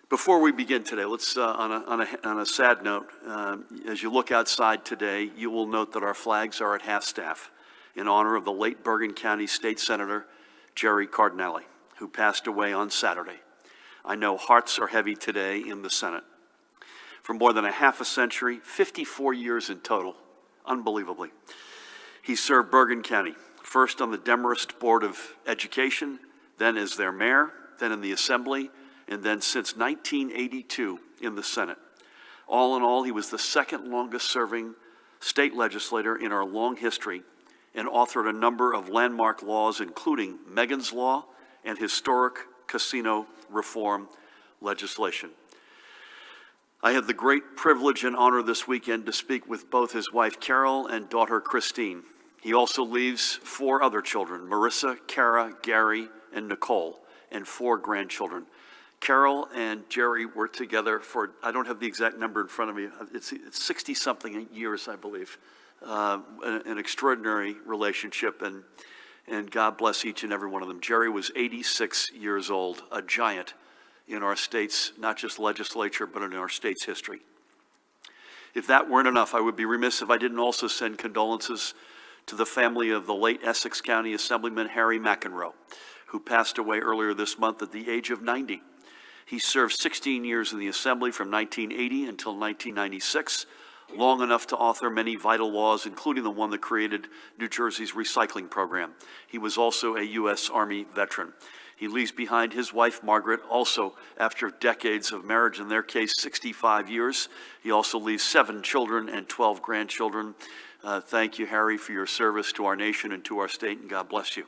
Before we begin today, let's, on a sad note, as you look outside today, you will note that our flags are at half-staff in honor of the late Bergen County State Senator Jerry Cardinale, who passed away on Saturday. I know hearts are heavy today in the Senate. For more than a half a century, 54 years in total, unbelievably, he served Bergen County, first on the Demarest Board of Education, then as their mayor, then in the Assembly, and then since 1982 in the Senate. All in all, he was the second longest serving state legislator in our long history and authored a number of landmark laws, including Megan's Law and historic casino reform legislation. I had the great privilege and honor this weekend to speak with both his wife Carol and daughter Christine. He also leaves 4 other children, Marissa, Kara, Gary, and Nicole, and 4 grandchildren. Carol and Jerry were together for, I don't have the exact number in front of me, it's 60-something years, I believe. An extraordinary relationship, and God bless each and every one of them. Jerry was 86 years old, a giant in our state's, not just legislature, but in our state's history. If that weren't enough, I would be remiss if I didn't also send condolences to the family of the late Essex County Assemblyman Harry McEnroe, who passed away earlier this month at the age of 90. He served 16 years in the Assembly from 1980 until 1996, long enough to author many vital laws, including the one that created New Jersey's recycling program. He was also a U.S. Army veteran. He leaves behind his wife, Margaret, also after decades of marriage, in their case, 65 years. He also leaves 7 children and 12 grandchildren. Thank you, Harry, for your service to our nation and to our state, and God bless you.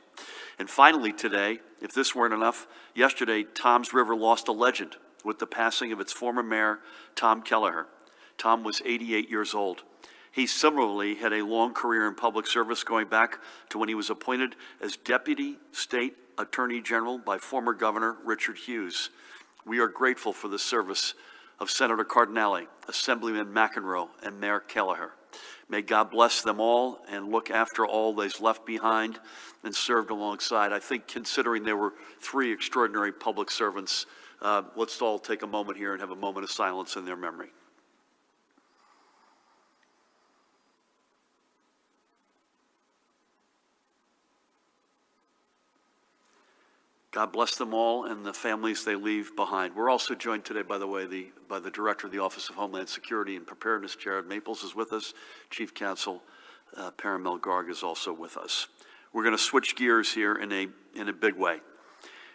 And finally today, if this weren't enough, yesterday, Toms River lost a legend with the passing of its former mayor, Tom Kelleher. Tom was 88 years old. He similarly had a long career in public service, going back to when he was appointed as Deputy State Attorney General by former Governor Richard Hughes. We are grateful for the service of Senator Cardinale, Assemblyman McEnroe, and Mayor Kelleher. May God bless them all and look after all they've left behind and served alongside. I think, considering there were 3 extraordinary public servants, let's all take a moment here and have a moment of silence in their memory. God bless them all and the families they leave behind. We're also joined today, by the way, by the Director of the Office of Homeland Security and Preparedness, Jared Maples, is with us. Chief Counsel Paramel Garg is also with us. We're going to switch gears here in a big way.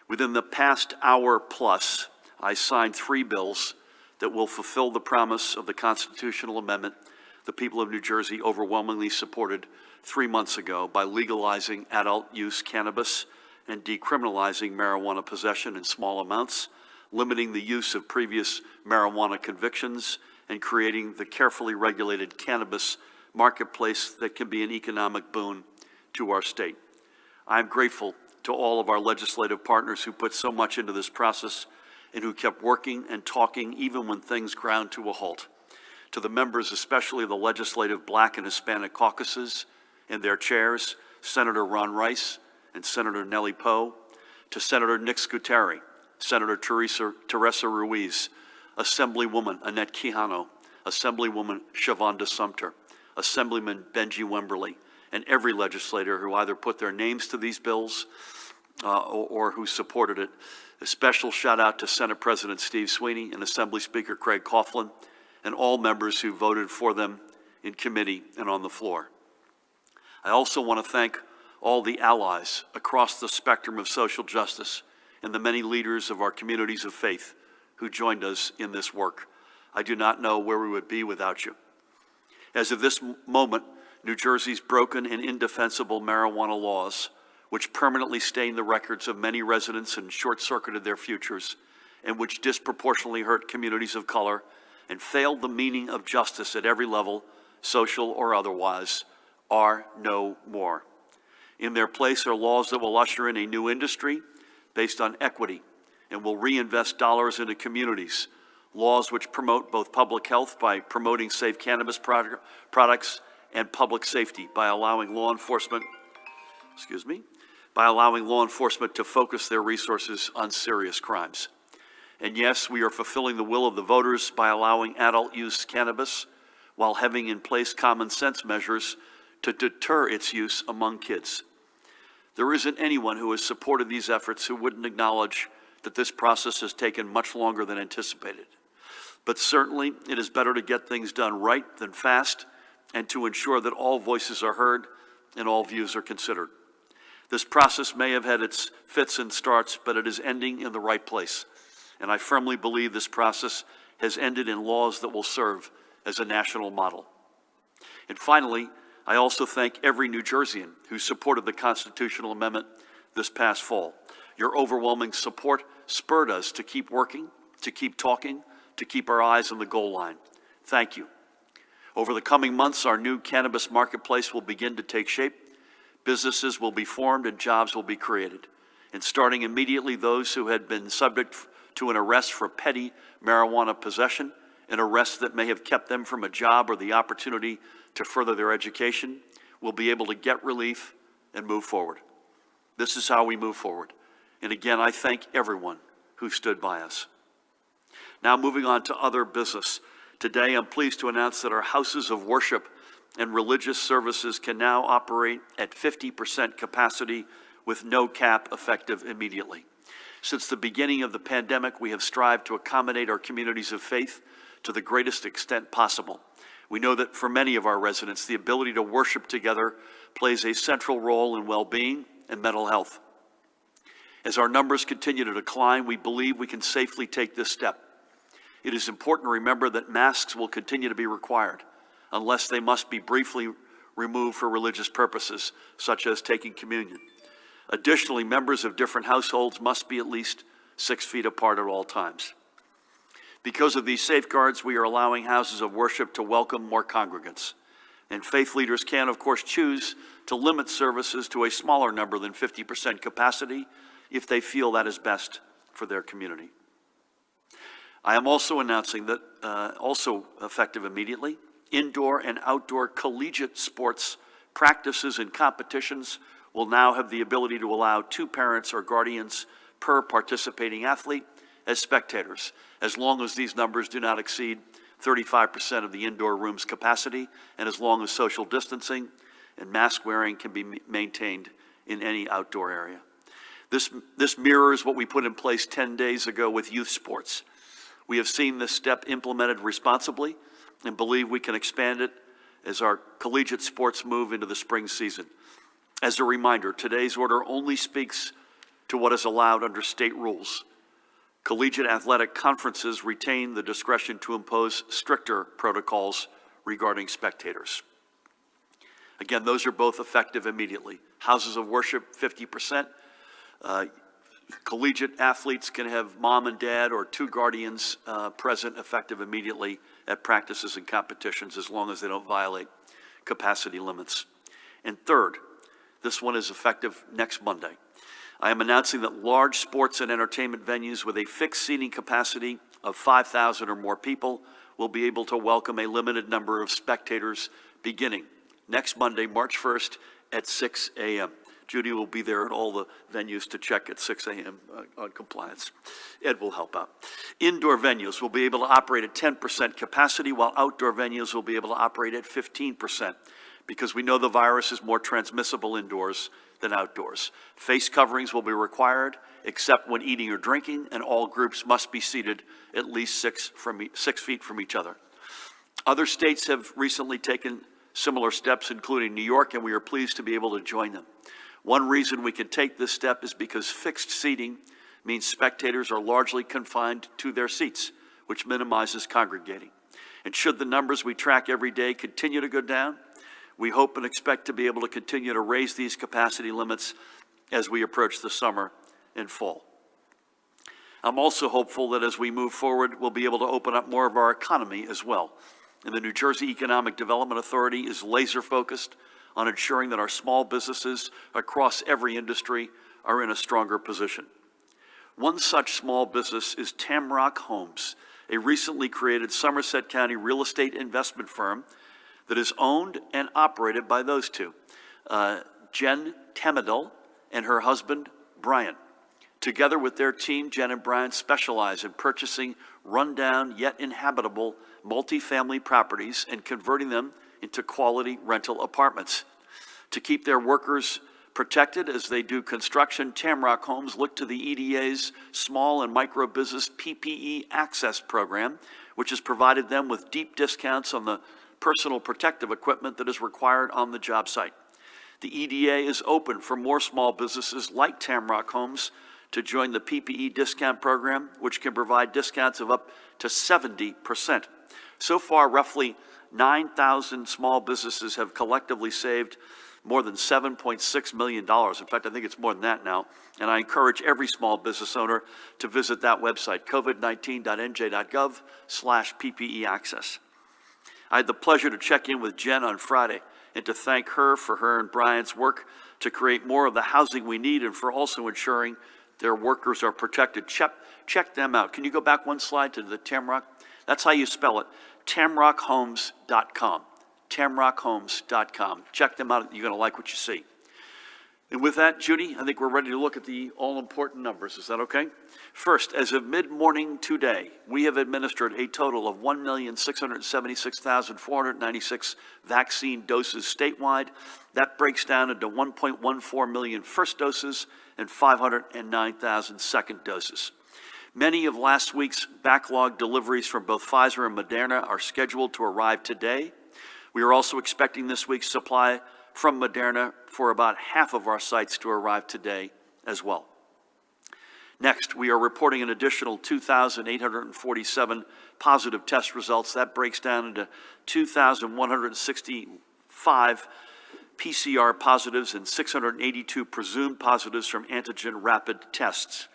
Within the past hour plus, I signed 3 bills that will fulfill the promise of the constitutional amendment the people of New Jersey overwhelmingly supported 3 months ago by legalizing adult use cannabis and decriminalizing marijuana possession in small amounts, limiting the use of previous marijuana convictions, and creating the carefully regulated cannabis marketplace that can be an economic boon to our state. I'm grateful to all of our legislative partners who put so much into this process and who kept working and talking even when things ground to a halt. To the members, especially of the legislative Black and Hispanic caucuses and their chairs, Senator Ron Rice and Senator Nellie Poe, to Senator Nick Scuteri, Senator Teresa Ruiz, Assemblywoman Annette Quijano, Assemblywoman Shavonda Sumter, Assemblyman Benji Wemberly, and every legislator who either put their names to these bills or who supported it. A special shout out to Senate President Steve Sweeney and Assembly Speaker Craig Coughlin, and all members who voted for them in committee and on the floor. I also want to thank all the allies across the spectrum of social justice and the many leaders of our communities of faith who joined us in this work. I do not know where we would be without you. As of this moment, New Jersey's broken and indefensible marijuana laws, which permanently stained the records of many residents and short-circuited their futures, and which disproportionately hurt communities of color and failed the meaning of justice at every level, social or otherwise, are no more. In their place are laws that will usher in a new industry based on equity and will reinvest dollars into communities, laws which promote both public health by promoting safe cannabis products and public safety by allowing law enforcement, to focus their resources on serious crimes. And yes, we are fulfilling the will of the voters by allowing adult use cannabis while having in place common sense measures to deter its use among kids. There isn't anyone who has supported these efforts who wouldn't acknowledge that this process has taken much longer than anticipated. But certainly, it is better to get things done right than fast, and to ensure that all voices are heard and all views are considered. This process may have had its fits and starts, but it is ending in the right place. And I firmly believe this process has ended in laws that will serve as a national model. And finally, I also thank every New Jerseyan who supported the constitutional amendment this past fall. Your overwhelming support spurred us to keep working, to keep talking, to keep our eyes on the goal line. Thank you. Over the coming months, our new cannabis marketplace will begin to take shape. Businesses will be formed and jobs will be created. And starting immediately, those who had been subject to an arrest for petty marijuana possession, an arrest that may have kept them from a job or the opportunity to further their education, will be able to get relief and move forward. This is how we move forward. And again, I thank everyone who stood by us. Now moving on to other business. Today, I'm pleased to announce that our houses of worship and religious services can now operate at 50% capacity with no cap effective immediately. Since the beginning of the pandemic, we have strived to accommodate our communities of faith to the greatest extent possible. We know that for many of our residents, the ability to worship together plays a central role in well-being and mental health. As our numbers continue to decline, we believe we can safely take this step. It is important to remember that masks will continue to be required unless they must be briefly removed for religious purposes, such as taking communion. Additionally, members of different households must be at least 6 feet apart at all times. Because of these safeguards, we are allowing houses of worship to welcome more congregants. And faith leaders can, of course, choose to limit services to a smaller number than 50% capacity if they feel that is best for their community. I am also announcing that, also effective immediately, indoor and outdoor collegiate sports practices and competitions will now have the ability to allow 2 parents or guardians per participating athlete as spectators, as long as these numbers do not exceed 35% of the indoor room's capacity, and as long as social distancing and mask wearing can be maintained in any outdoor area. This mirrors what we put in place 10 days ago with youth sports. We have seen this step implemented responsibly and believe we can expand it as our collegiate sports move into the spring season. As a reminder, today's order only speaks to what is allowed under state rules. Collegiate athletic conferences retain the discretion to impose stricter protocols regarding spectators. Again, those are both effective immediately. Houses of worship, 50%. Collegiate athletes can have mom and dad or 2 guardians present effective immediately at practices and competitions, as long as they don't violate capacity limits. And third, this one is effective next Monday. I am announcing that large sports and entertainment venues with a fixed seating capacity of 5,000 or more people will be able to welcome a limited number of spectators beginning next Monday, March 1st at 6 a.m. Judy will be there at all the venues to check at 6 a.m. On compliance. Ed will help out. Indoor venues will be able to operate at 10% capacity, while outdoor venues will be able to operate at 15%, because we know the virus is more transmissible indoors than outdoors. Face coverings will be required, except when eating or drinking, and all groups must be seated at least 6 feet from each other. Other states have recently taken similar steps, including New York, and we are pleased to be able to join them. One reason we can take this step is because fixed seating means spectators are largely confined to their seats, which minimizes congregating. And should the numbers we track every day continue to go down, we hope and expect to be able to continue to raise these capacity limits as we approach the summer and fall. I'm also hopeful that as we move forward, we'll be able to open up more of our economy as well. And the New Jersey Economic Development Authority is laser focused on ensuring that our small businesses across every industry are in a stronger position. One such small business is Tamrock Homes, a recently created Somerset County real estate investment firm that is owned and operated by those two, Jen Tamadel and her husband, Brian. Together with their team, Jen and Brian specialize in purchasing rundown yet inhabitable multifamily properties and converting them into quality rental apartments. To keep their workers protected as they do construction, Tamrock Homes look to the EDA's Small and Micro Business PPE Access Program, which has provided them with deep discounts on the personal protective equipment that is required on the job site. The EDA is open for more small businesses like Tamrock Homes to join the PPE discount program, which can provide discounts of up to 70%. So far, roughly 9,000 small businesses have collectively saved more than $7.6 million. In fact, I think it's more than that now. And I encourage every small business owner to visit that website, covid19.nj.gov/PPE access. I had the pleasure to check in with Jen on Friday and to thank her for her and Brian's work to create more of the housing we need and for also ensuring their workers are protected. Check them out. Can you go back one slide to the Tamrock? That's how you spell it, tamrockhomes.com. tamrockhomes.com. Check them out. You're going to like what you see. And with that, Judy, I think we're ready to look at the all-important numbers. Is that okay? First, as of mid-morning today, we have administered a total of 1,676,496 vaccine doses statewide. That breaks down into 1.14 million first doses and 509,000 second doses. Many of last week's backlog deliveries from both Pfizer and Moderna are scheduled to arrive today. We are also expecting this week's supply from Moderna for about half of our sites to arrive today as well. Next, we are reporting an additional 2,847 positive test results. That breaks down into 2,165 PCR positives and 682 presumed positives from antigen rapid tests.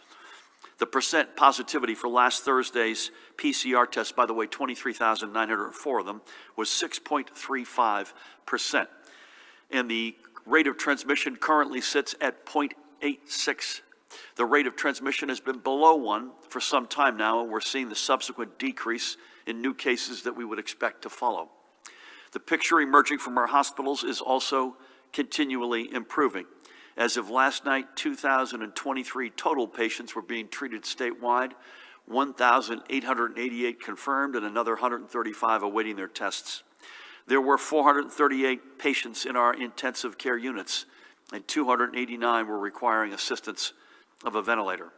The percent positivity for last Thursday's PCR test, by the way, 23,904 of them, was 6.35%. And the rate of transmission currently sits at 0.86. The rate of transmission has been below 1 for some time now, and we're seeing the subsequent decrease in new cases that we would expect to follow. The picture emerging from our hospitals is also continually improving. As of last night, 2,023 total patients were being treated statewide, 1,888 confirmed, and another 135 awaiting their tests. There were 438 patients in our intensive care units, and 289 were requiring assistance of a ventilator.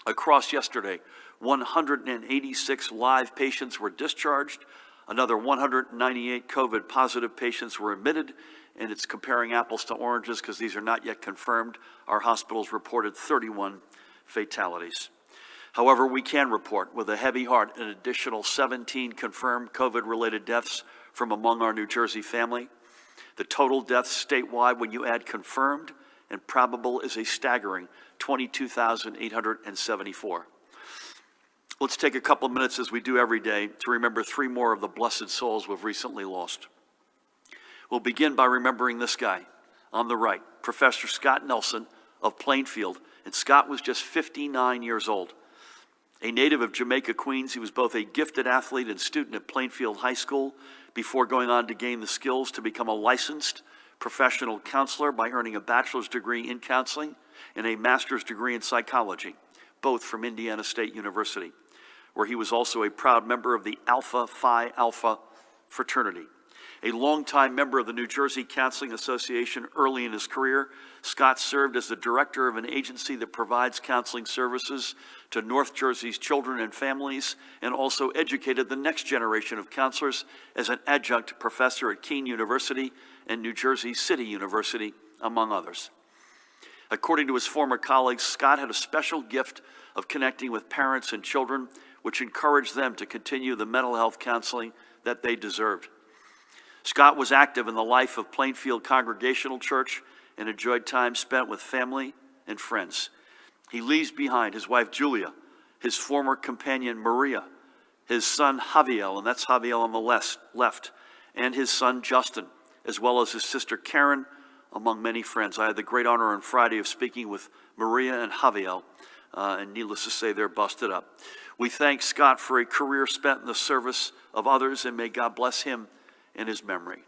Across yesterday, 186 live patients were discharged, another 198 COVID positive patients were admitted, and it's comparing apples to oranges because these are not yet confirmed. Our hospitals reported 31 fatalities. However, we can report with a heavy heart an additional 17 confirmed COVID-related deaths from among our New Jersey family. The total deaths statewide when you add confirmed and probable is a staggering 22,874. Let's take a couple of minutes, as we do every day, to remember 3 more of the blessed souls we've recently lost. We'll begin by remembering this guy on the right, Professor Scott Nelson of Plainfield. And Scott was just 59 years old. A native of Jamaica, Queens, he was both a gifted athlete and student at Plainfield High School before going on to gain the skills to become a licensed professional counselor by earning a bachelor's degree in counseling and a master's degree in psychology, both from Indiana State University, where he was also a proud member of the Alpha Phi Alpha fraternity. A longtime member of the New Jersey Counseling Association early in his career, Scott served as the director of an agency that provides counseling services to North Jersey's children and families, and also educated the next generation of counselors as an adjunct professor at Keene University and New Jersey City University, among others. According to his former colleagues, Scott had a special gift of connecting with parents and children, which encouraged them to continue the mental health counseling that they deserved. Scott was active in the life of Plainfield Congregational Church and enjoyed time spent with family and friends. He leaves behind his wife Julia, his former companion Maria, his son Javier, and that's Javier on the left, and his son Justin, as well as his sister Karen, among many friends. I had the great honor on Friday of speaking with Maria and Javier, and needless to say, they're busted up. We thank Scott for a career spent in the service of others, and may God bless him in his memory.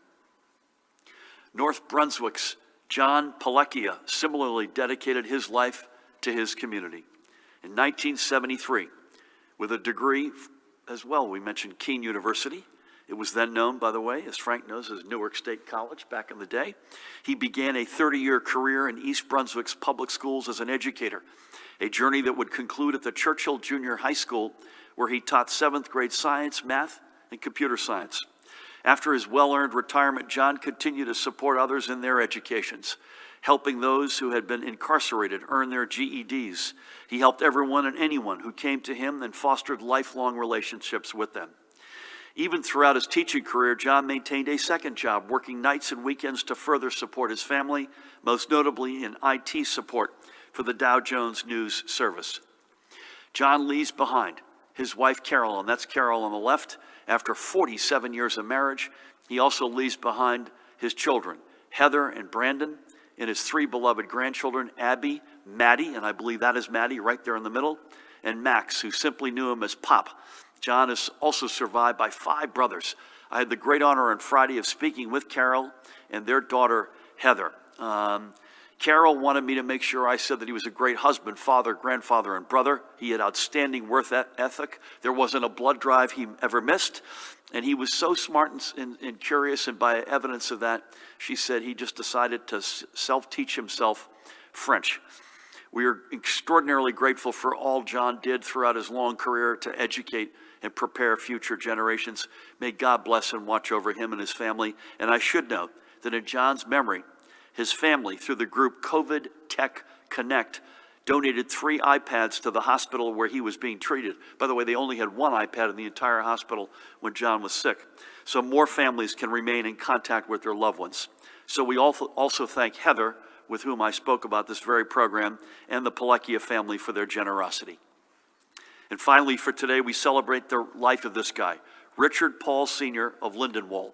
North Brunswick's John Palecchia similarly dedicated his life to his community. In 1973, with a degree as well, we mentioned Keene University. It was then known, by the way, as Frank knows, as Newark State College back in the day. He began a 30-year career in East Brunswick's public schools as an educator, a journey that would conclude at the Churchill Junior High School, where he taught 7th grade science, math, and computer science. After his well-earned retirement, John continued to support others in their educations, helping those who had been incarcerated earn their GEDs. He helped everyone and anyone who came to him and fostered lifelong relationships with them. Even throughout his teaching career, John maintained a second job, working nights and weekends to further support his family, most notably in IT support for the Dow Jones News Service. John leaves behind his wife, Carol, and that's Carol on the left. After 47 years of marriage, he also leaves behind his children, Heather and Brandon, and his 3 beloved grandchildren, Abby, Maddie, and I believe that is Maddie right there in the middle, and Max, who simply knew him as Pop. John is also survived by 5 brothers. I had the great honor on Friday of speaking with Carol and their daughter, Heather. Carol wanted me to make sure I said that he was a great husband, father, grandfather, and brother. He had outstanding work ethic. There wasn't a blood drive he ever missed. And he was so smart and curious, and by evidence of that, she said he just decided to self-teach himself French. We are extraordinarily grateful for all John did throughout his long career to educate and prepare future generations. May God bless and watch over him and his family. And I should note that in John's memory, his family, through the group COVID Tech Connect, donated 3 iPads to the hospital where he was being treated. By the way, they only had 1 iPad in the entire hospital when John was sick. So more families can remain in contact with their loved ones. So we also thank Heather, with whom I spoke about this very program, and the Pilecchia family for their generosity. And finally, for today, we celebrate the life of this guy, Richard Paul Sr. of Lindenwold.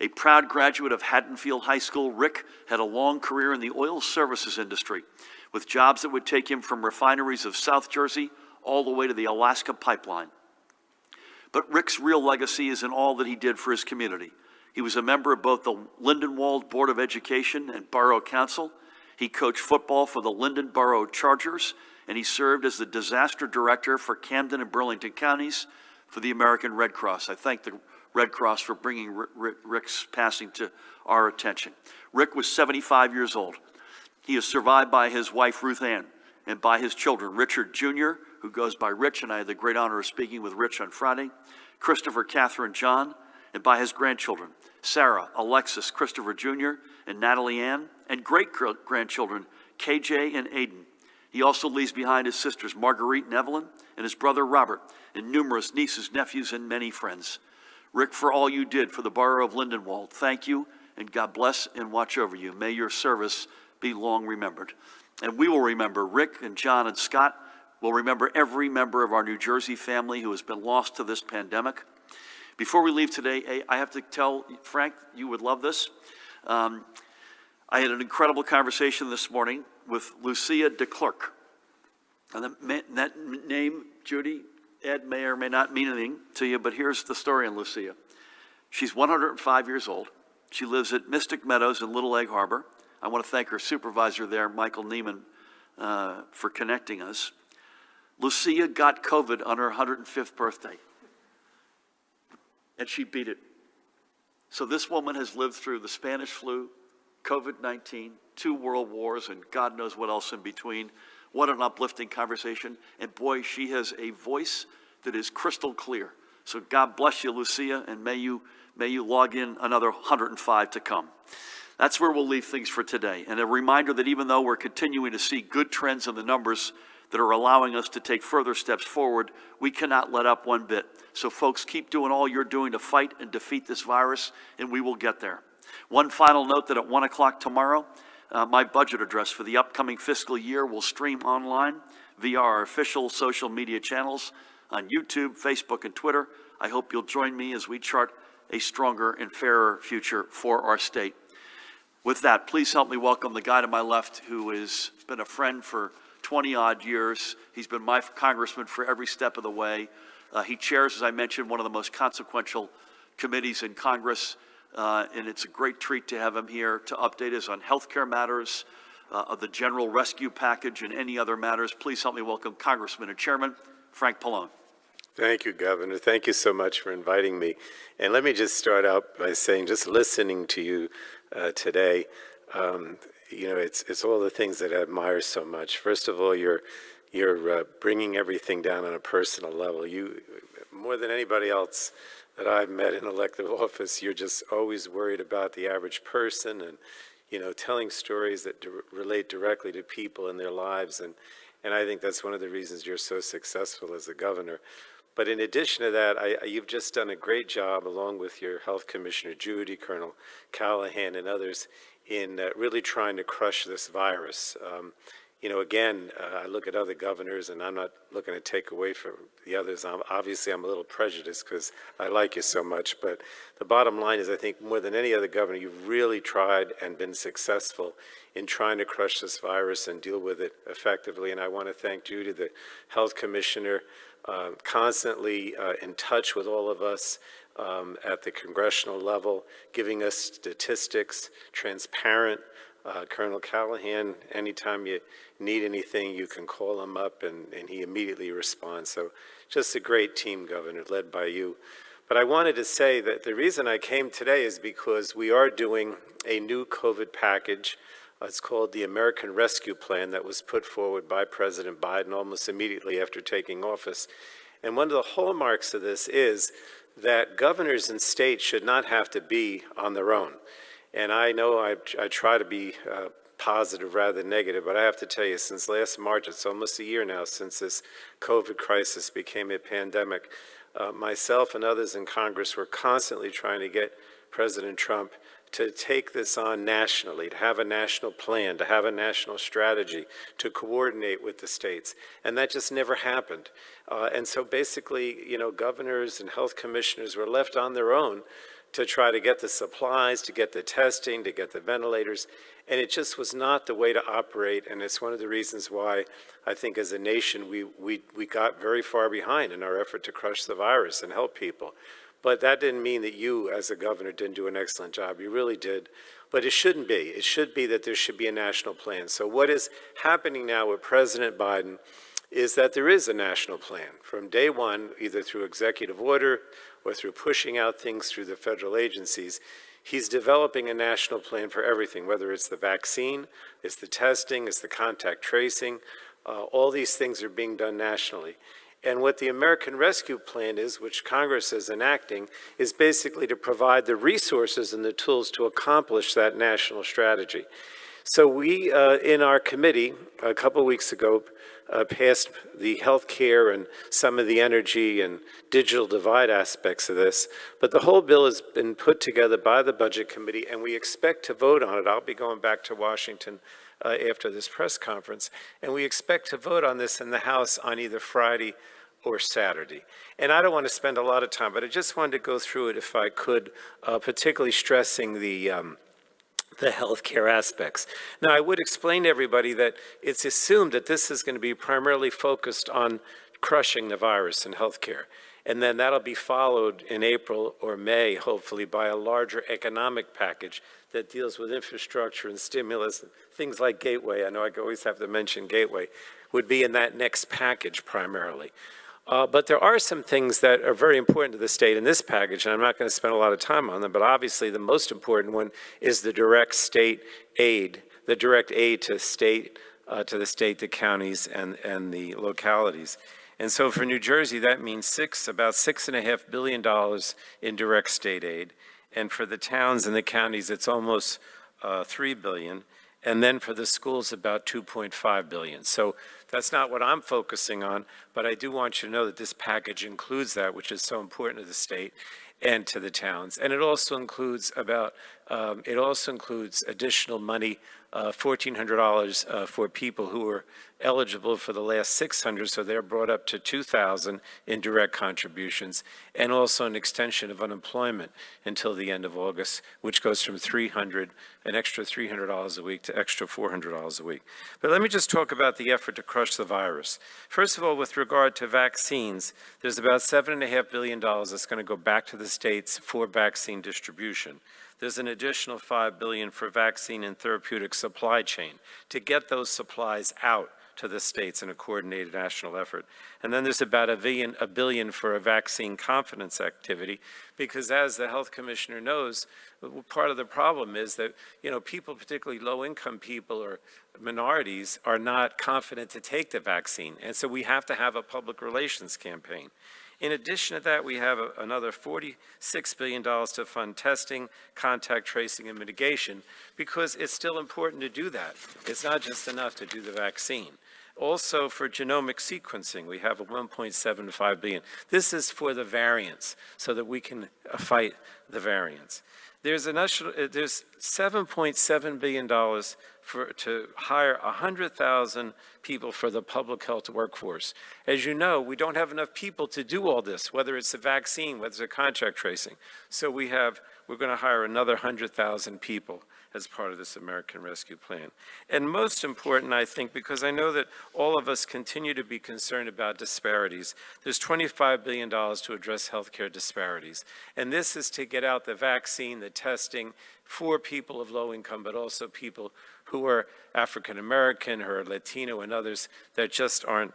A proud graduate of Haddonfield High School, Rick had a long career in the oil services industry, with jobs that would take him from refineries of South Jersey all the way to the Alaska pipeline. But Rick's real legacy is in all that he did for his community. He was a member of both the Lindenwold Board of Education and Borough Council. He coached football for the Linden Borough Chargers, and he served as the disaster director for Camden and Burlington counties for the American Red Cross. I thank the Red Cross for bringing Rick's passing to our attention. Rick was 75 years old. He is survived by his wife, Ruth Ann, and by his children, Richard Jr., who goes by Rich, and I had the great honor of speaking with Rich on Friday, Christopher, Catherine, John, and by his grandchildren, Sarah, Alexis, Christopher Jr., and Natalie Ann, and great-grandchildren, KJ and Aiden. He also leaves behind his sisters, Marguerite and Evelyn, and his brother, Robert, and numerous nieces, nephews, and many friends. Rick, for all you did for the borough of Lindenwold, thank you, and God bless and watch over you. May your service be long remembered. And we will remember Rick and John and Scott. We'll remember every member of our New Jersey family who has been lost to this pandemic. Before we leave today, I have to tell Frank, you would love this. I had an incredible conversation this morning with Lucia DeClerc. And that name, Judy, Ed, may or may not mean anything to you, but here's the story on Lucia. She's 105 years old. She lives at Mystic Meadows in Little Egg Harbor. I want to thank her supervisor there, Michael Neiman, for connecting us. Lucia got COVID on her 105th birthday, and she beat it. So this woman has lived through the Spanish flu, COVID-19, 2 world wars, and God knows what else in between. What an uplifting conversation. And boy, she has a voice that is crystal clear. So God bless you, Lucia, and may you log in another 105 to come. That's where we'll leave things for today. And a reminder that even though we're continuing to see good trends in the numbers that are allowing us to take further steps forward, we cannot let up one bit. So folks, keep doing all you're doing to fight and defeat this virus, and we will get there. One final note that at 1 o'clock tomorrow, my budget address for the upcoming fiscal year will stream online via our official social media channels on YouTube, Facebook, and Twitter. I hope you'll join me as we chart a stronger and fairer future for our state. With that, please help me welcome the guy to my left who has been a friend for 20-odd years. He's been my congressman for every step of the way. He chairs, as I mentioned, one of the most consequential committees in Congress. And it's a great treat to have him here to update us on healthcare matters, of the general rescue package and any other matters, please help me welcome Congressman and Chairman Frank Pallone. Thank you, Governor. Thank you so much for inviting me. And let me just start out by saying, just listening to you today, you know, it's all the things that I admire so much. First of all, you're bringing everything down on a personal level. You, more than anybody else that I've met in elective office, you're just always worried about the average person and, you know, telling stories that relate directly to people and their lives. And I think that's one of the reasons you're so successful as a governor. But in addition to that, you've just done a great job, along with your Health Commissioner Judy, Colonel Callahan, and others, in really trying to crush this virus. You know, again, I look at other governors, and I'm not looking to take away from the others. Obviously, I'm a little prejudiced because I like you so much. But the bottom line is, I think more than any other governor, you've really tried and been successful in trying to crush this virus and deal with it effectively. And I want to thank Judy, the Health Commissioner, constantly in touch with all of us at the congressional level, giving us statistics, transparent. Colonel Callahan, anytime you need anything, you can call him up and he immediately responds. So just a great team, Governor, led by you. But I wanted to say that the reason I came today is because we are doing a new COVID package. It's called the American Rescue Plan that was put forward by President Biden almost immediately after taking office. And one of the hallmarks of this is that governors and states should not have to be on their own. And I know I try to be positive rather than negative, but I have to tell you, since last March, it's almost a year now since this COVID crisis became a pandemic, myself and others in Congress were constantly trying to get President Trump to take this on nationally, to have a national plan, to have a national strategy, to coordinate with the states. And that just never happened. And so basically, you know, governors and health commissioners were left on their own to try to get the supplies, to get the testing, to get the ventilators. And it just was not the way to operate. And it's one of the reasons why I think as a nation, we got very far behind in our effort to crush the virus and help people. But that didn't mean that you, as a governor, didn't do an excellent job. You really did. But it shouldn't be. It should be that there should be a national plan. So what is happening now with President Biden is that there is a national plan from day one, either through executive order or through pushing out things through the federal agencies. He's developing a national plan for everything, whether it's the vaccine, it's the testing, it's the contact tracing. All these things are being done nationally. And what the American Rescue Plan is, which Congress is enacting, is basically to provide the resources and the tools to accomplish that national strategy. So we, in our committee, a couple of weeks ago, passed the health care and some of the energy and digital divide aspects of this. But the whole bill has been put together by the Budget Committee, and we expect to vote on it. I'll be going back to Washington after this press conference, and we expect to vote on this in the House on either Friday or Saturday. And I don't want to spend a lot of time, but I just wanted to go through it if I could, particularly stressing the healthcare aspects. Now, I would explain to everybody that it's assumed that this is going to be primarily focused on crushing the virus in healthcare. And then that'll be followed in April or May, hopefully, by a larger economic package that deals with infrastructure and stimulus, things like Gateway. I know I always have to mention Gateway, would be in that next package primarily. But there are some things that are very important to the state in this package, and I'm not going to spend a lot of time on them, but obviously the most important one is the direct state aid, the direct aid to the state, the counties, and the localities. And so for New Jersey, that means about $6.5 billion in direct state aid. And for the towns and the counties, it's almost $3 billion. And then for the schools, about $2.5 billion. So that's not what I'm focusing on, but I do want you to know that this package includes that, which is so important to the state and to the towns. And it also includes additional money, $1,400 for people who are eligible for the last $600, so they're brought up to $2,000 in direct contributions, and also an extension of unemployment until the end of August, which goes from an extra $300 a week to extra $400 a week. But let me just talk about the effort to crush the virus. First of all, with regard to vaccines, there's about $7.5 billion that's going to go back to the states for vaccine distribution. The there's an additional $5 billion for vaccine and therapeutic supply chain to get those supplies out to the states in a coordinated national effort. And then there's about a billion for a vaccine confidence activity, because as the health commissioner knows, part of the problem is that, people, particularly low-income people or minorities, are not confident to take the vaccine. And so we have to have a public relations campaign. In addition to that, we have another $46 billion to fund testing, contact tracing, and mitigation, because it's still important to do that. It's not just enough to do the vaccine. Also, for genomic sequencing, we have a $1.75 billion. This is for the variants, so that we can fight the variants. There's $7.7 billion to hire 100,000 people for the public health workforce. As you know, we don't have enough people to do all this, whether it's a vaccine, whether it's a contact tracing. So we're going to hire another 100,000 people as part of this American Rescue Plan. And most important, I think, because I know that all of us continue to be concerned about disparities, there's $25 billion to address healthcare disparities. And this is to get out the vaccine, the testing for people of low income, but also people who are African American, who are Latino, and others that just aren't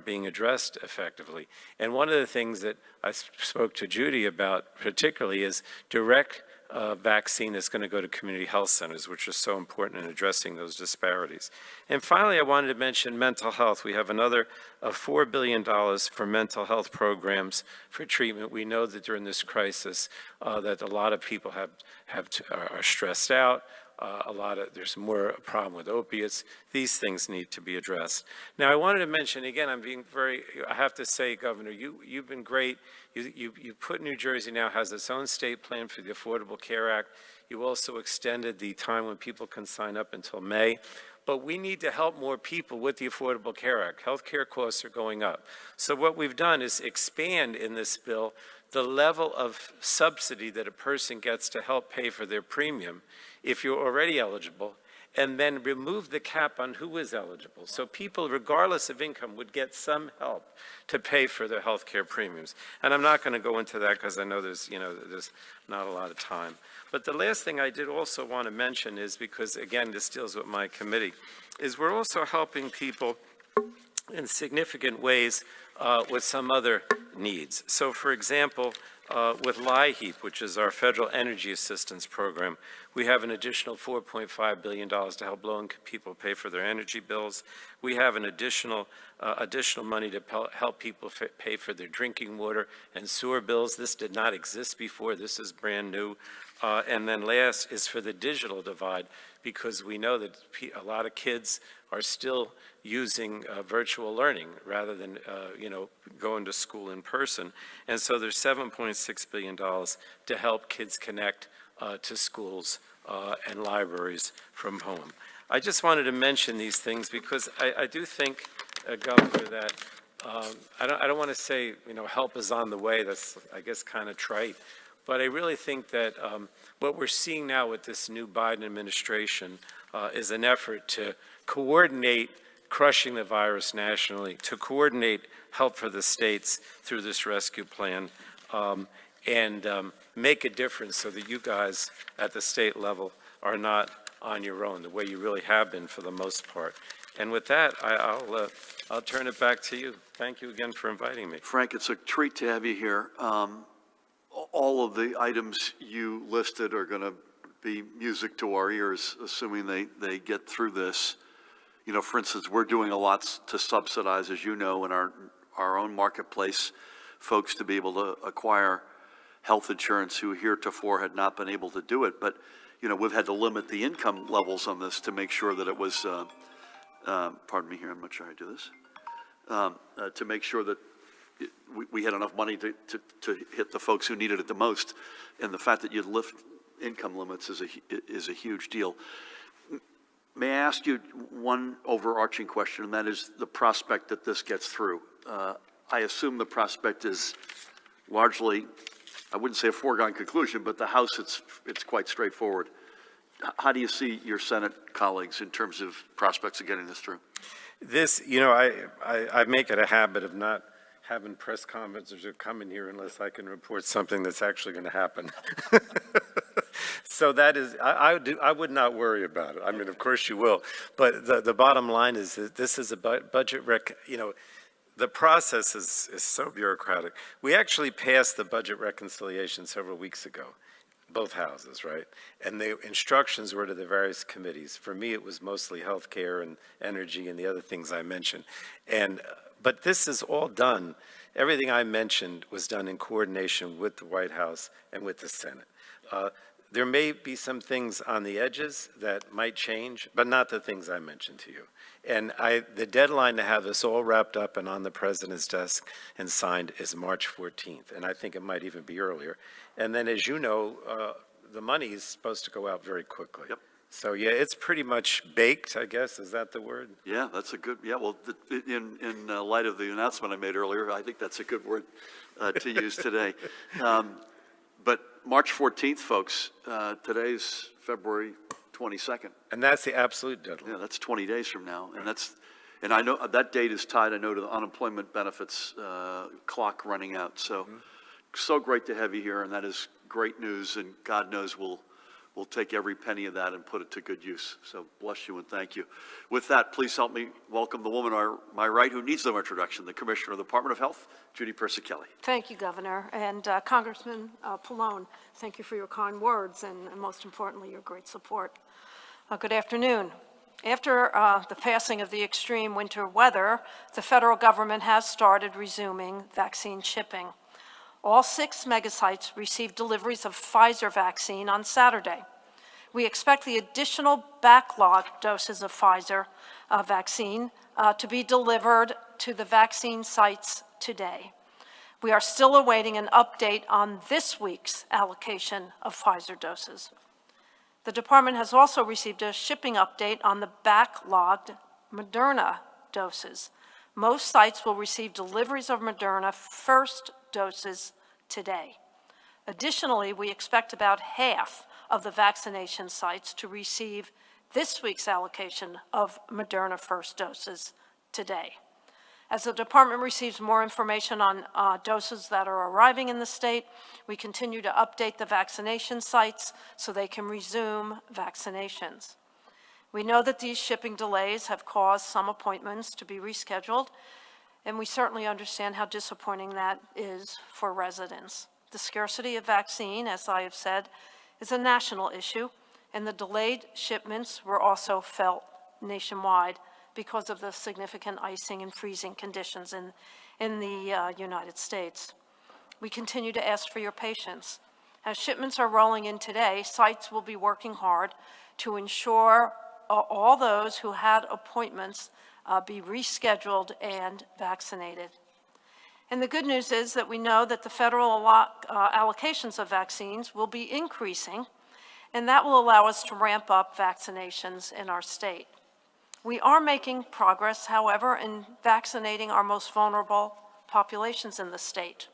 being addressed effectively. And one of the things that I spoke to Judy about particularly is direct vaccine is going to go to community health centers, which is so important in addressing those disparities. And finally, I wanted to mention mental health. We have another $4 billion for mental health programs for treatment. We know that during this crisis that a lot of people are stressed out. There's more a problem with opiates. These things need to be addressed. Now, I wanted to mention, again, I have to say, Governor, you've been great. You put New Jersey now has its own state plan for the Affordable Care Act. You also extended the time when people can sign up until May. But we need to help more people with the Affordable Care Act. Healthcare costs are going up. So what we've done is expand in this bill the level of subsidy that a person gets to help pay for their premium if you're already eligible, and then remove the cap on who is eligible. So people, regardless of income, would get some help to pay for their health care premiums. And I'm not going to go into that because I know there's not a lot of time. But the last thing I did also want to mention is, because, again, this deals with my committee, is we're also helping people in significant ways with some other needs. So, for example, with LIHEAP, which is our federal energy assistance program, we have an additional $4.5 billion to help low-income people pay for their energy bills. We have an additional money to help people pay for their drinking water and sewer bills. This did not exist before. This is brand new. And then last is for the digital divide, because we know that a lot of kids are still using virtual learning rather than, going to school in person. And so there's $7.6 billion to help kids connect to schools and libraries from home. I just wanted to mention these things because I do think, Governor, that I don't want to say, help is on the way. That's, I guess, kind of trite. But I really think that what we're seeing now with this new Biden administration is an effort to coordinate crushing the virus nationally, to coordinate help for the states through this rescue plan, and make a difference so that you guys at the state level are not on your own, the way you really have been for the most part. And with that, I'll turn it back to you. Thank you again for inviting me. Frank, it's a treat to have you here. All of the items you listed are going to be music to our ears, assuming they get through this. For instance, we're doing a lot to subsidize, as you know, in our own marketplace, folks to be able to acquire health insurance who heretofore had not been able to do it. But, we've had to limit the income levels on this to make sure that it was, pardon me here, I'm not sure how to do this, to make sure that we had enough money to hit the folks who needed it the most. And the fact that you lift income limits is a huge deal. May I ask you one overarching question, and that is the prospect that this gets through. I assume the prospect is largely, I wouldn't say a foregone conclusion, but the House, it's quite straightforward. How do you see your Senate colleagues in terms of prospects of getting this through? This, I make it a habit of not having press conferences or come in here unless I can report something that's actually going to happen. So that is, I would not worry about it. I mean, of course you will. But the bottom line is that this is a budget the process is so bureaucratic. We actually passed the budget reconciliation several weeks ago, both houses, right? And the instructions were to the various committees. For me, it was mostly healthcare and energy and the other things I mentioned. But this is all done. Everything I mentioned was done in coordination with the White House and with the Senate. There may be some things on the edges that might change, but not the things I mentioned to you. And the deadline to have this all wrapped up and on the president's desk and signed is March 14th, and I think it might even be earlier. And then, as you know, the money is supposed to go out very quickly. Yep. So, yeah, it's pretty much baked, I guess. Is that the word? Yeah, that's a good, yeah, well, in light of the announcement I made earlier, I think that's a good word to use today. But March 14th, folks, today's February 22nd. And that's the absolute deadline. Yeah, that's 20 days from now. And I know that date is tied, I know, to the unemployment benefits clock running out. So, so great to have you here, and that is great news, and God knows we'll take every penny of that and put it to good use. So bless you and thank you. With that, please help me welcome the woman on my right who needs no introduction, the Commissioner of the Department of Health, Judy Persicelli. Thank you, Governor. And Congressman Pallone, thank you for your kind words and most importantly, your great support. Good afternoon. After the passing of the extreme winter weather, the federal government has started resuming vaccine shipping. All 6 megasites received deliveries of Pfizer vaccine on Saturday. We expect the additional backlog doses of Pfizer vaccine to be delivered to the vaccine sites today. We are still awaiting an update on this week's allocation of Pfizer doses. The department has also received a shipping update on the backlogged Moderna doses. Most sites will receive deliveries of Moderna first doses today. Additionally, we expect about half of the vaccination sites to receive this week's allocation of Moderna first doses today. As the department receives more information on doses that are arriving in the state, we continue to update the vaccination sites so they can resume vaccinations. We know that these shipping delays have caused some appointments to be rescheduled, and we certainly understand how disappointing that is for residents. The scarcity of vaccine, as I have said, is a national issue, and the delayed shipments were also felt nationwide because of the significant icing and freezing conditions in the United States. We continue to ask for your patience. As shipments are rolling in today, sites will be working hard to ensure all those who had appointments be rescheduled and vaccinated. And the good news is that we know that the federal allocations of vaccines will be increasing, and that will allow us to ramp up vaccinations in our state. We are making progress, however, in vaccinating our most vulnerable populations in the state.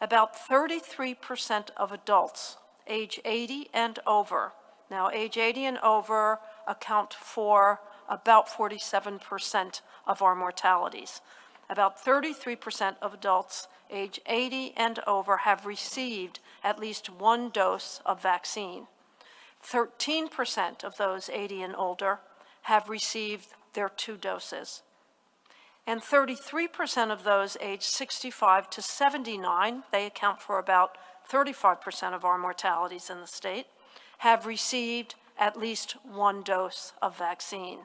About 33% of adults age 80 and over, now age 80 and over account for about 47% of our mortalities. About 33% of adults age 80 and over have received at least 1 dose of vaccine. 13% of those 80 and older have received their 2 doses. And 33% of those aged 65 to 79, they account for about 35% of our mortalities in the state, have received at least 1 dose of vaccine.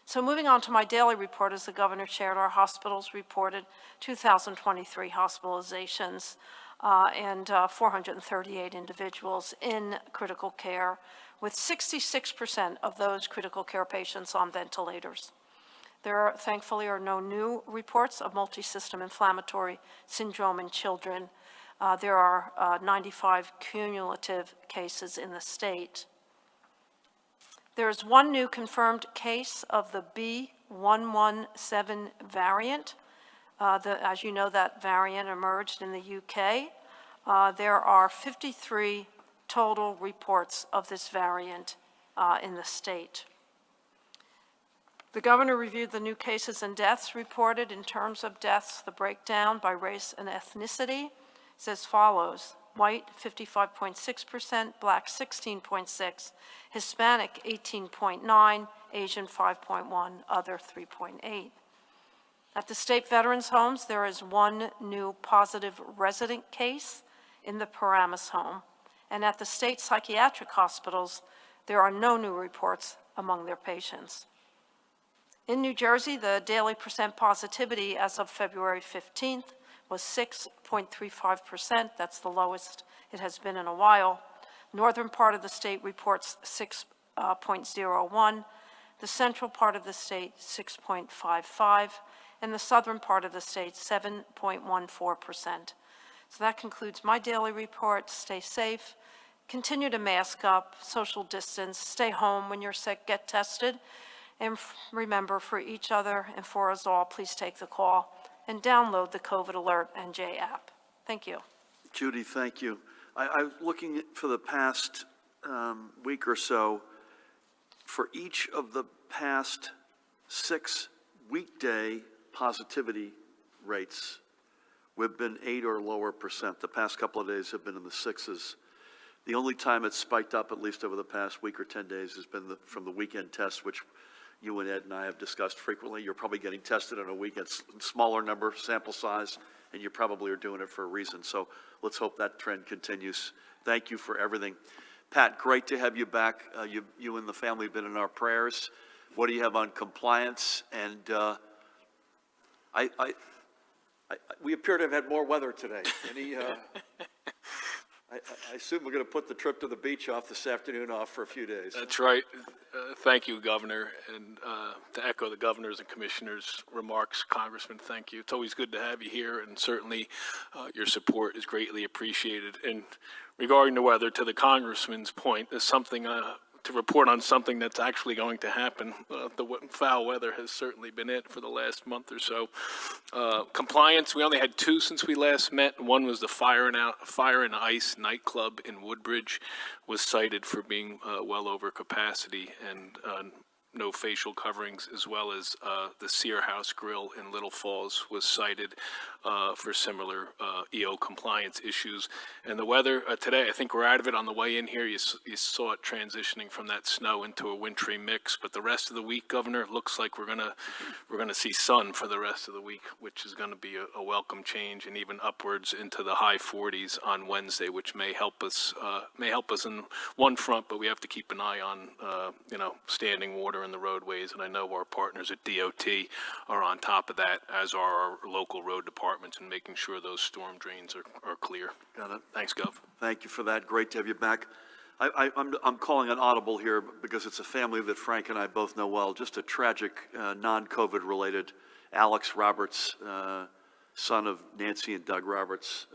So moving on to my daily report, as the governor shared, our hospitals reported 2,023 hospitalizations and 438 individuals in critical care, with 66% of those critical care patients on ventilators. There, thankfully, are no new reports of multisystem inflammatory syndrome in children. There are 95 cumulative cases in the state. There is 1 new confirmed case of the B117 variant. As you know, that variant emerged in the UK. There are 53 total reports of this variant in the state. The governor reviewed the new cases and deaths reported. In terms of deaths, the breakdown by race and ethnicity. is as follows: white, 55.6%, black, 16.6%, Hispanic, 18.9%, Asian, 5.1%, other, 3.8%. At the state veterans homes, there is one new positive resident case in the Paramus home, and at the state psychiatric hospitals, there are no new reports among their patients. In New Jersey, the daily percent positivity as of February 15th was 6.35%. That's the lowest it has been in a while. Northern part of the state reports 6.01%, the central part of the state 6.55%, and the southern part of the state 7.14%. So that concludes my daily report. Stay safe, continue to mask up, social distance, stay home when you're sick, get tested, and remember, for each other and for us all, please take the call and download the COVID Alert NJ app. Thank you. Judy, thank you. I was looking for the past week or so, for each of the past 6 weekday positivity rates, we've been 8 or lower percent. The past couple of days have been in the 6s. The only time it's spiked up, at least over the past week or 10 days, has been from the weekend tests, which you and Ed and I have discussed frequently. You're probably getting tested on a weekend, smaller number, sample size, and you probably are doing it for a reason. So let's hope that trend continues. Thank you for everything. Pat, great to have you back. You and the family have been in our prayers. What do you have on compliance? And we appear to have had more weather today. Any, I assume we're going to put the trip to the beach off this afternoon off for a few days. That's right. Thank you, Governor. And to echo the Governor's and Commissioner's remarks, Congressman, thank you. It's always good to have you here, and certainly your support is greatly appreciated. And regarding the weather, to the Congressman's point, there's something to report on something that's actually going to happen. The foul weather has certainly been it for the last month or so. Compliance, we only had 2 since we last met. One was the Fire and Ice nightclub in Woodbridge was cited for being well over capacity and no facial coverings, as well as the Sear House Grill in Little Falls was cited for similar EO compliance issues. And the weather today, I think we're out of it on the way in here. You saw it transitioning from that snow into a wintry mix. But the rest of the week, Governor, looks like we're gonna see sun for the rest of the week, which is going to be a welcome change, and even upwards into the high 40s on Wednesday, which may help us in one front. But we have to keep an eye on standing water in the roadways, and I know our partners at DOT are on top of that, as are our local road departments, and making sure those storm drains are clear. Got it. Thanks, Gov. Thank you for that. Great to have you back. I'm calling an audible here because it's a family that Frank and I both know well. Just a tragic, non-COVID related, Alex Roberts, son of Nancy and Doug Roberts,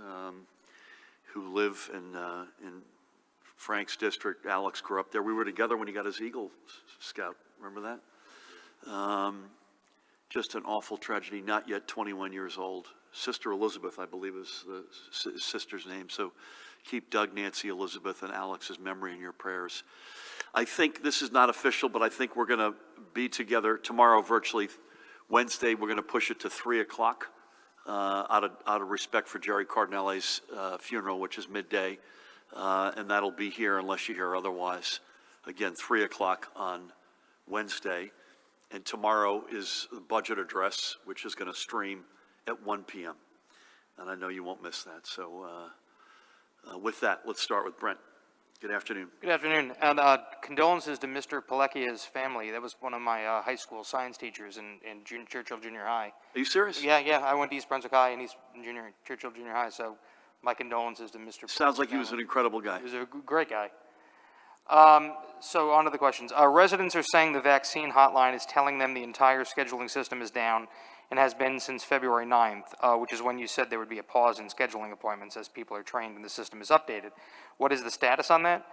who live in Frank's district. Alex grew up there. We were together when he got his Eagle Scout. Remember that? Just an awful tragedy. Not yet 21 years old. Sister Elizabeth, I believe, is the sister's name. So keep Doug, Nancy, Elizabeth, and Alex's memory in your prayers. I think this is not official, but I think we're going to be together tomorrow virtually. Wednesday, we're going to push it to 3 o'clock out of respect for Jerry Cardinelli's funeral, which is midday. And that'll be here unless you hear otherwise. Again, 3 o'clock on Wednesday. And tomorrow is the budget address, which is going to stream at 1 p.m. And I know you won't miss that. So with that, let's start with Brent. Good afternoon. Good afternoon, and condolences to Mr. Pileckia's family. That was one of my high school science teachers in Churchill Junior High. Are you serious? Yeah, I went to East Brunswick High and Churchill Junior High, so my condolences to Mr. Sounds like he Pileckia's was an family. incredible guy. He was a great guy. So on to the questions. Residents are saying the vaccine hotline is telling them the entire scheduling system is down and has been since February 9th, which is when you said there would be a pause in scheduling appointments as people are trained and the system is updated. What is the status on that?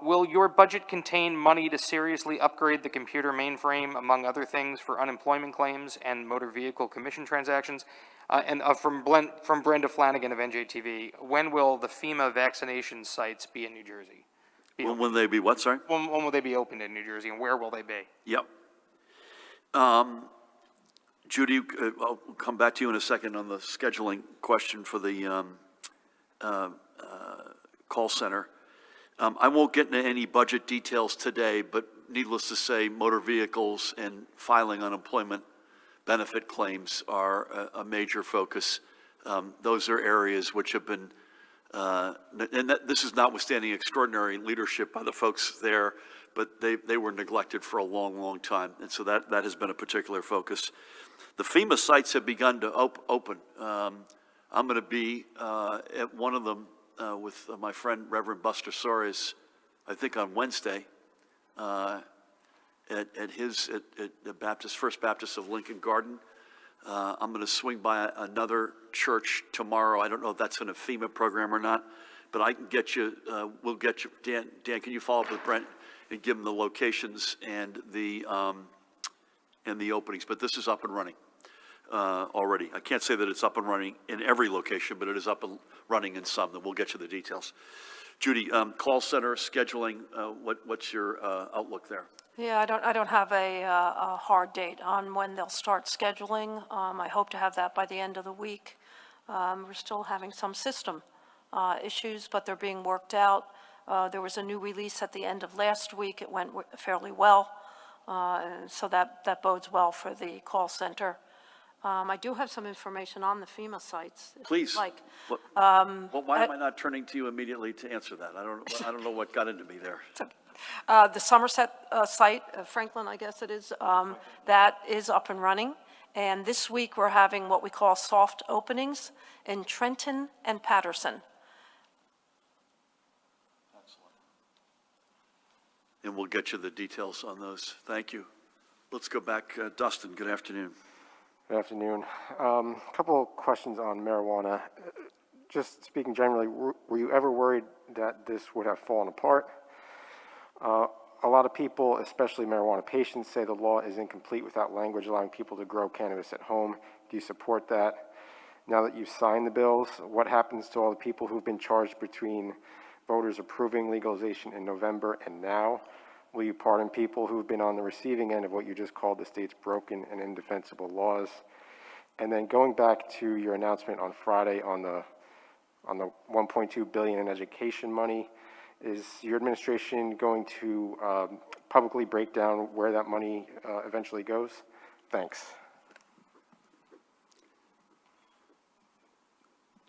Will your budget contain money to seriously upgrade the computer mainframe, among other things, for unemployment claims and motor vehicle commission transactions? From Brenda Flanagan of NJTV, when will the FEMA vaccination sites be in New Jersey? When will they be what, sorry? When will they be opened in New Jersey, and where will they be? Yep. Judy, I'll come back to you in a second on the scheduling question for the call center. I won't get into any budget details today, but needless to say, motor vehicles and filing unemployment benefit claims are a major focus. Those are areas which have been, this is notwithstanding extraordinary leadership by the folks there, but they were neglected for a long, long time. And so that has been a particular focus. The FEMA sites have begun to open. I'm going to be at one of them with my friend Reverend Buster Soares, I think on Wednesday, at the First Baptist of Lincoln Garden. I'm going to swing by another church tomorrow. I don't know if that's in a FEMA program or not, but I can get you, we'll get you, Dan, can you follow up with Brent and give him the locations and the openings? But this is up and running already. I can't say that it's up and running in every location, but it is up and running in some, and we'll get you the details. Judy, call center scheduling, what's your outlook there? Yeah, I don't have a hard date on when they'll start scheduling. I hope to have that by the end of the week. We're still having some system issues, but they're being worked out. There was a new release at the end of last week. It went fairly well, so that bodes well for the call center. I do have some information on the FEMA sites. if you'd Please. Like, Well, why am I not turning to you immediately to answer that? I don't know what got into me there. the Somerset site, Franklin, I guess it is, that is up and running. And this week, we're having what we call soft openings in Trenton and Patterson. And we'll get you the details on those. Thank you. Let's go back. Dustin, good afternoon. Good afternoon. A couple of questions on marijuana. Just speaking generally, were you ever worried that this would have fallen apart? A lot of people, especially marijuana patients, say the law is incomplete without language allowing people to grow cannabis at home. Do you support that? Now that you've signed the bills, what happens to all the people who've been charged between voters approving legalization in November and now? Will you pardon people who've been on the receiving end of what you just called the state's broken and indefensible laws? And then going back to your announcement on Friday on the $1.2 billion in education money, is your administration going to publicly break down where that money eventually goes? Thanks.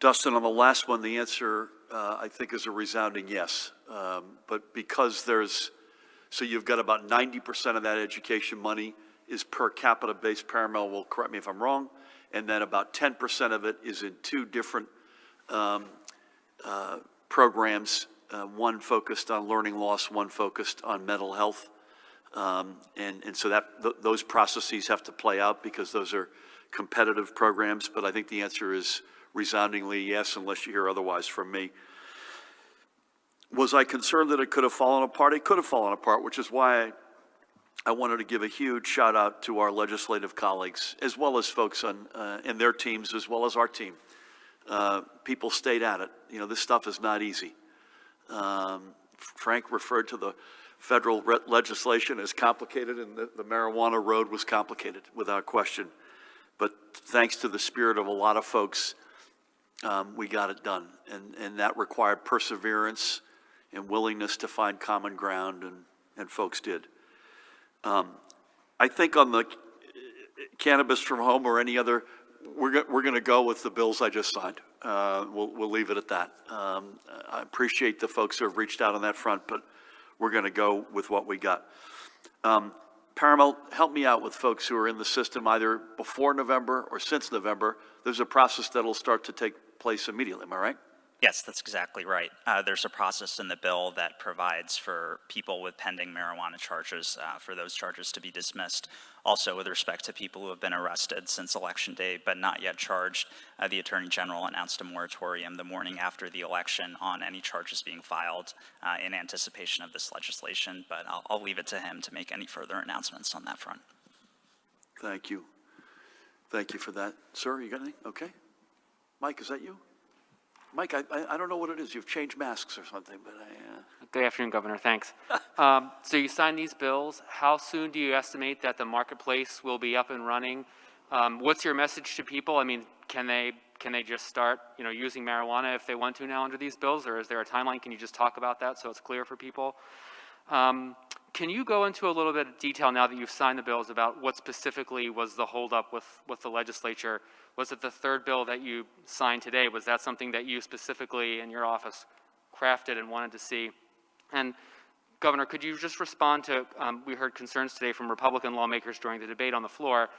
Dustin, on the last one, the answer, I think, is a resounding yes. But because so you've got about 90% of that education money is per capita based. Paramel will correct me if I'm wrong. And then about 10% of it is in two different programs, one focused on learning loss, one focused on mental health. And so those processes have to play out because those are competitive programs. But I think the answer is resoundingly yes, unless you hear otherwise from me. Was I concerned that it could have fallen apart? It could have fallen apart, which is why I wanted to give a huge shout out to our legislative colleagues, as well as folks on and their teams, as well as our team. People stayed at it. You know, this stuff is not easy. Frank referred to the federal legislation as complicated, and the marijuana road was complicated, without question. But thanks to the spirit of a lot of folks, we got it done. And that required perseverance and willingness to find common ground, and folks did. I think on the cannabis from home or any other, we're going to go with the bills I just signed. We'll leave it at that. I appreciate the folks who have reached out on that front, but we're going to go with what we got. Paramount, help me out with folks who are in the system either before November or since November. There's a process that'll start to take place immediately. Am I right? Yes, that's exactly right. There's a process in the bill that provides for people with pending marijuana charges, for those charges to be dismissed. Also, with respect to people who have been arrested since Election Day but not yet charged, the Attorney General announced a moratorium the morning after the election on any charges being filed in anticipation of this legislation, but I'll leave it to him to make any further announcements on that front. Thank you. Thank you for that. Sir, you got anything? Okay. Mike, is that you? Mike, I don't know what it is. You've changed masks or something, but Good afternoon, Governor. Thanks. So you signed these bills. How soon do you estimate that the marketplace will be up and running What's your message to people? I mean, can they just start, using marijuana if they want to now under these bills, or is there a timeline? Can you just talk about that so it's clear for people? Can you go into a little bit of detail now that you've signed the bills about what specifically was the holdup with the legislature? Was it the third bill that you signed today? Was that something that you specifically in your office crafted and wanted to see? And Governor, could you just respond to, we heard concerns today from Republican lawmakers during the debate on the floor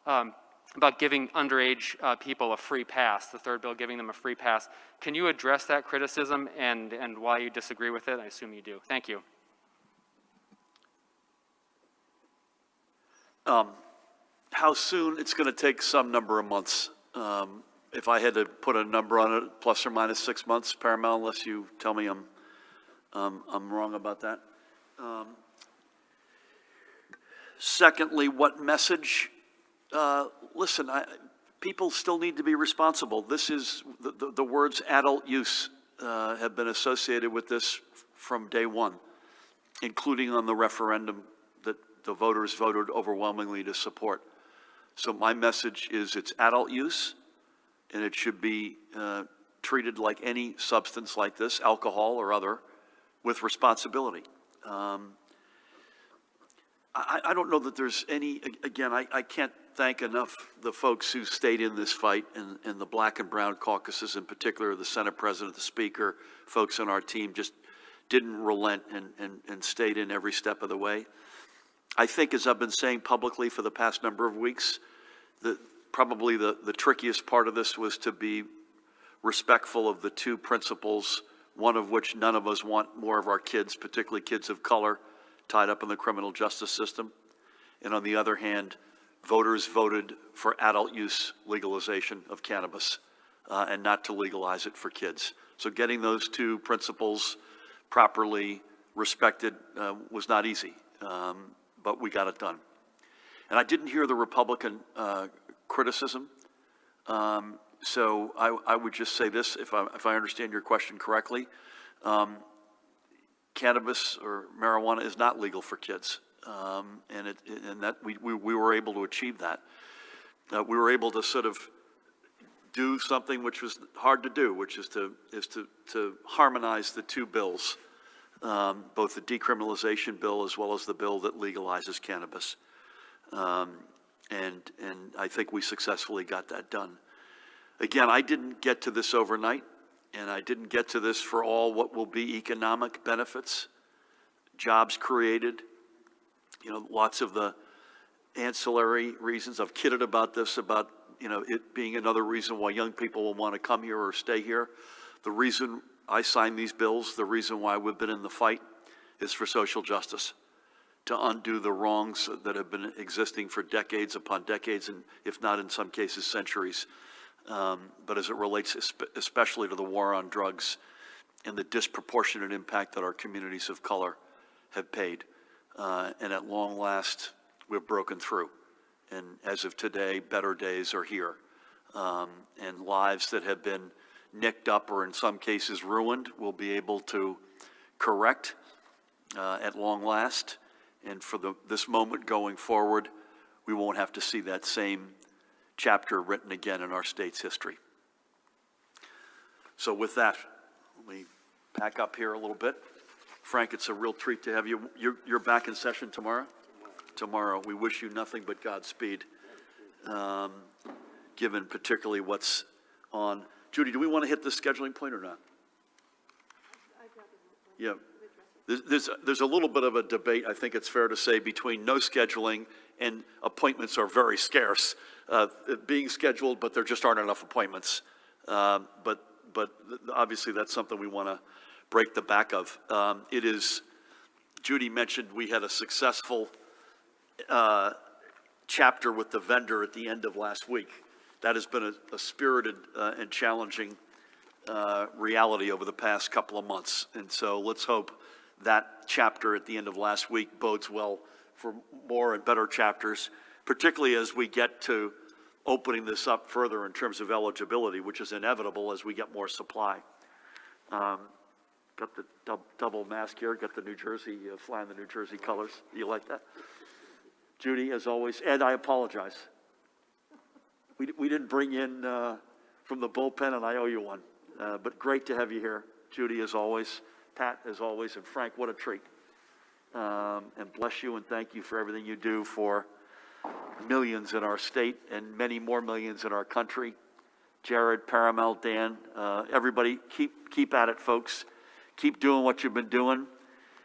about giving underage people a free pass, the third bill giving them a free pass. Can you address that criticism and why you disagree with it? I assume you do. Thank you. How soon? It's going to take some number of months. If I had to put a number on it, plus or minus 6 months, Paramount, unless you tell me I'm wrong about that. Secondly, what message? Listen, people still need to be responsible. This is, the words adult use have been associated with this from day one, including on the referendum that the voters voted overwhelmingly to support. So my message is it's adult use, and it should be treated like any substance like this, alcohol or other, with responsibility. I don't know that there's any, again, I can't thank enough the folks who stayed in this fight, and the black and brown caucuses in particular, the Senate President, the Speaker, folks on our team just didn't relent and stayed in every step of the way. I think, as I've been saying publicly for the past number of weeks, probably the trickiest part of this was to be respectful of the two principles, one of which none of us want more of our kids, particularly kids of color, tied up in the criminal justice system. And on the other hand, voters voted for adult use legalization of cannabis and not to legalize it for kids. So getting those two principles properly respected was not easy, but we got it done. And I didn't hear the Republican criticism. So I would just say this, if I understand your question correctly, cannabis or marijuana is not legal for kids, and that we were able to achieve that. We were able to sort of do something which was hard to do, which is to harmonize the two bills, both the decriminalization bill as well as the bill that legalizes cannabis, and I think we successfully got that done. Again, I didn't get to this overnight, and I didn't get to this for all what will be economic benefits, jobs created, lots of the ancillary reasons. I've kidded about this, about, it being another reason why young people will want to come here or stay here. The reason I signed these bills, the reason why we've been in the fight, is for social justice, to undo the wrongs that have been existing for decades upon decades, and if not in some cases centuries. But as it relates especially to the war on drugs and the disproportionate impact that our communities of color have paid. And at long last, we've broken through. And as of today, better days are here. And lives that have been nicked up or in some cases ruined will be able to correct at long last. And for this moment going forward, we won't have to see that same chapter written again in our state's history. So with that, let me pack up here a little bit. Frank, it's a real treat to have you. You're back in session tomorrow? Tomorrow. We wish you nothing but Godspeed, given particularly what's on. Judy, do we want to hit the scheduling point or not? Yeah. There's a little bit of a debate, I think it's fair to say, between no scheduling and appointments are very scarce. Being scheduled, but there just aren't enough appointments. But obviously that's something we want to break the back of. It is, Judy mentioned we had a successful chapter with the vendor at the end of last week. That has been a spirited and challenging reality over the past couple of months. And so let's hope that chapter at the end of last week bodes well for more and better chapters, particularly as we get to opening this up further in terms of eligibility, which is inevitable as we get more supply. Got the double mask here, got the New Jersey, flying the New Jersey colors. You like that? Judy, as always. Ed, I apologize. we didn't bring in from the bullpen, and I owe you one. But great to have you here, Judy, as always, Pat, as always, and Frank, what a treat. And bless you and thank you for everything you do for millions in our state and many more millions in our country. Jared, Paramount, Dan, everybody, keep at it, folks. Keep doing what you've been doing.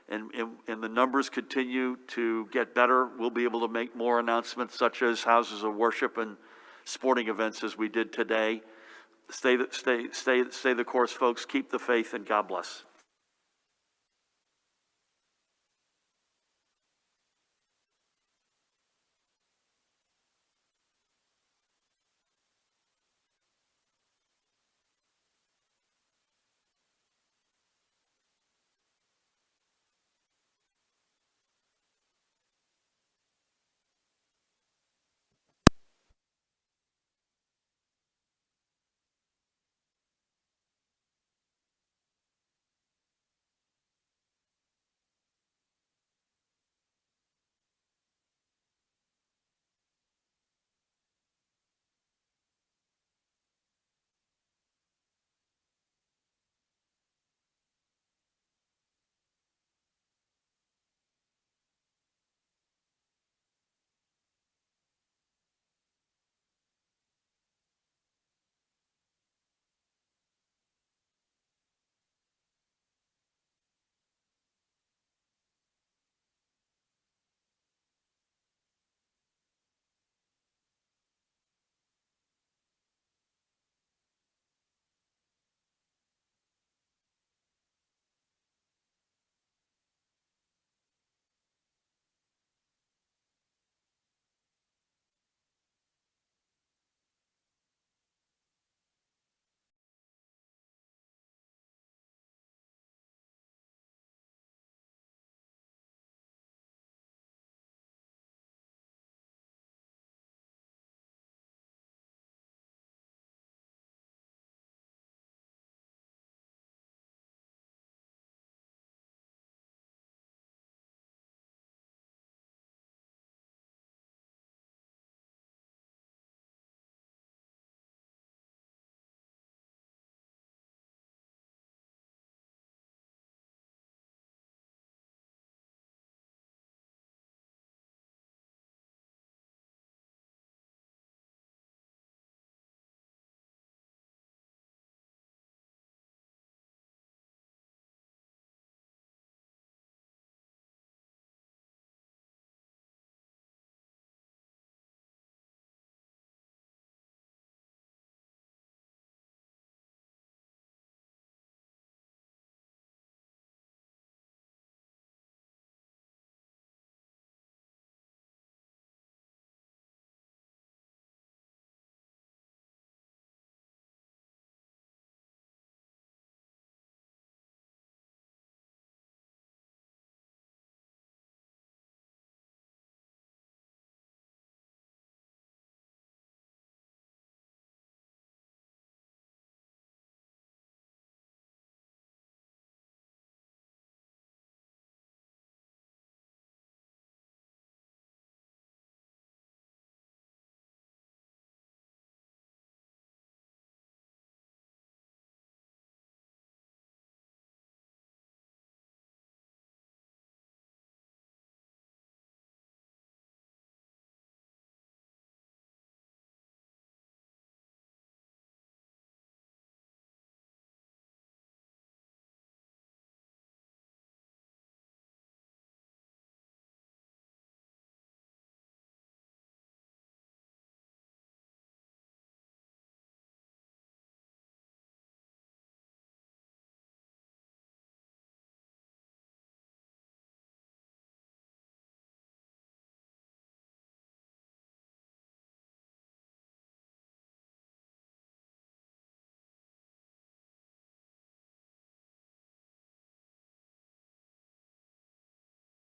And the numbers continue to get better. We'll be able to make more announcements such as houses of worship and sporting events as we did today. Stay the course, folks. Keep the faith, and God bless.